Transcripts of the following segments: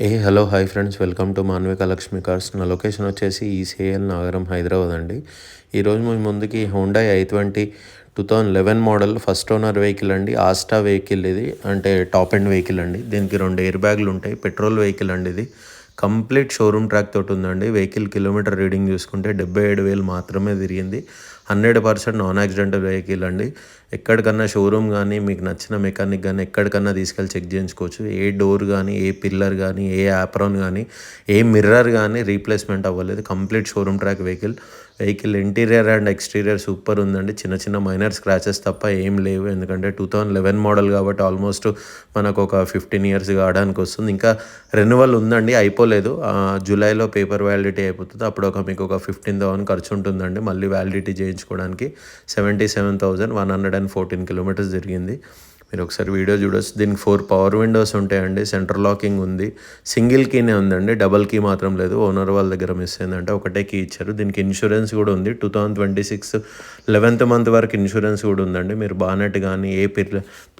Hello hi friends, welcome to Manvika Lakshmi cars. నా location వచ్చేసి ఈసీఎల్ నగరం, హైదరాబాద్ అండి. ఈరోజు మీ ముందుకి Honda i20 2011 model first owner vehicle అండి. ఆస్టా వెహికల్ ఇది, అంటే టాప్ ఎండ్ వెహికల్ అండి. దీనికి 2 ఎయిర్ బ్యాగులు ఉంటాయి. పెట్రోల్ వెహికల్ అండి. ఇది కంప్లీట్ షోరూమ్ ట్రాక్ తోటి ఉందండి. వెహికల్ కిలోమీటర్ రీడింగ్ చూసుకుంటే 77,000 మాత్రమే తిరిగింది. 100% నాన్ యాక్సిడెంటల్ వెహికల్ అండి. ఎక్కడికన్నా షోరూమ్ కానీ, మీకు నచ్చిన మెకానిక్ కానీ ఎక్కడికన్నా తీసుకెళ్ళి చెక్ చేయించుకోవచ్చు. ఏ డోర్ కానీ, ఏ పిల్లర్ కానీ, ఏ యాప్రాన్ కానీ, ఏ మిర్రర్ కానీ రీప్లేస్మెంట్ అవ్వలేదు. Complete showroom track vehicle interior and exterior super ఉందండి. చిన్న చిన్న మైనర్ స్క్రాచెస్ తప్ప ఏం లేవు. ఎందుకంటే 2011 మోడల్ కాబట్టి ఆల్మోస్ట్ మనకు ఒక 15 ఇయర్స్ కావడానికి వస్తుంది. ఇంకా రెన్యువల్ ఉందండి, అయిపోలేదు. జూలైలో పేపర్ వ్యాలిడిటీ అయిపోతుంది. అప్పుడు మీకు ఒక 15,000 ఖర్చు ఉంటుందండి. మళ్ళీ వ్యాలిడిటీ చేయించుకోవడానికి 77,114 కిలోమీటర్స్ జరిగింది. మీరు ఒకసారి వీడియో చూడొచ్చు. దీనికి 4 పవర్ విండోస్ ఉంటాయండి. సెంటర్ లాకింగ్ ఉంది. సింగిల్ కీనే ఉందండి, డబల్ కీ మాత్రం లేదు. ఓనర్ వాళ్ళ దగ్గర మిస్ అయిందంటే ఒకటే కీ ఇచ్చారు. దీనికి ఇన్సూరెన్స్ కూడా ఉంది. 2026 11th మంత్ వరకు ఇన్సూరెన్స్ కూడా ఉందండి. మీరు బానెట్ కానీ, ఏ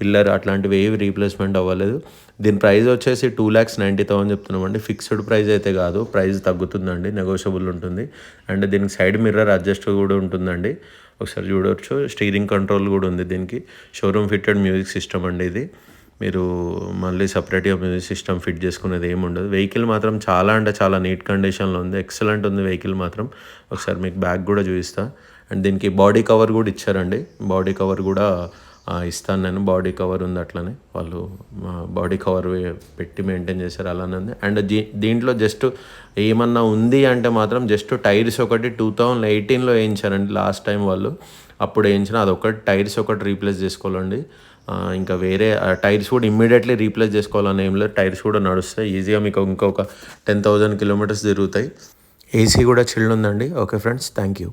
పిల్లర్ అట్లాంటివి ఏవి రీప్లేస్మెంట్ అవ్వలేదు. దీని ప్రైస్ వచ్చేసి 2,90,000 చెప్తున్నామండి. ఫిక్స్డ్ ప్రైస్ అయితే కాదు, ప్రైస్ తగ్గుతుందండి, నెగోషియబుల్ ఉంటుంది. అండ్ దీనికి సైడ్ మిర్రర్ అడ్జస్ట్ కూడా ఉంటుందండి. ఒకసారి చూడవచ్చు. స్టీరింగ్ కంట్రోల్ కూడా ఉంది దీనికి. షోరూమ్ ఫిట్టెడ్ మ్యూజిక్ సిస్టమ్ అండి ఇది. మీరు మళ్ళీ సపరేట్గా మ్యూజిక్ సిస్టమ్ ఫిట్ చేసుకునేది ఏమి ఉండదు. వెహికల్ మాత్రం చాలా అంటే చాలా నీట్ కండిషన్లో ఉంది. ఎక్సలెంట్ ఉంది వెహికల్ మాత్రం. ఒకసారి మీకు బ్యాగ్ కూడా చూపిస్తా. అండ్ దీనికి బాడీ కవర్ కూడా ఇచ్చారండి. బాడీ కవర్ కూడా ఇస్తాను నేను. బాడీ కవర్ ఉంది, అట్లనే వాళ్ళు బాడీ కవర్ పెట్టి మెయింటైన్ చేశారు, అలానే ఉంది. అండ్ దీంట్లో జస్ట్ ఏమన్నా ఉంది అంటే మాత్రం జస్ట్ టైర్స్ ఒకటి 2018లో వేయించారండి లాస్ట్ టైం వాళ్ళు. అప్పుడు వేయించిన అదొకటి, టైర్స్ ఒకటి రీప్లేస్ చేసుకోవాలండి. ఇంకా వేరే టైర్స్ కూడా ఇమ్మీడియట్లీ రీప్లేస్ చేసుకోవాలని ఏం లేదు. టైర్స్ కూడా నడుస్తాయి ఈజీగా. మీకు ఇంకొక 10,000 కిలోమీటర్స్ తిరుగుతాయి. ఏసీ కూడా చిల్డ్ ఉందండి. Okay friends, thank you.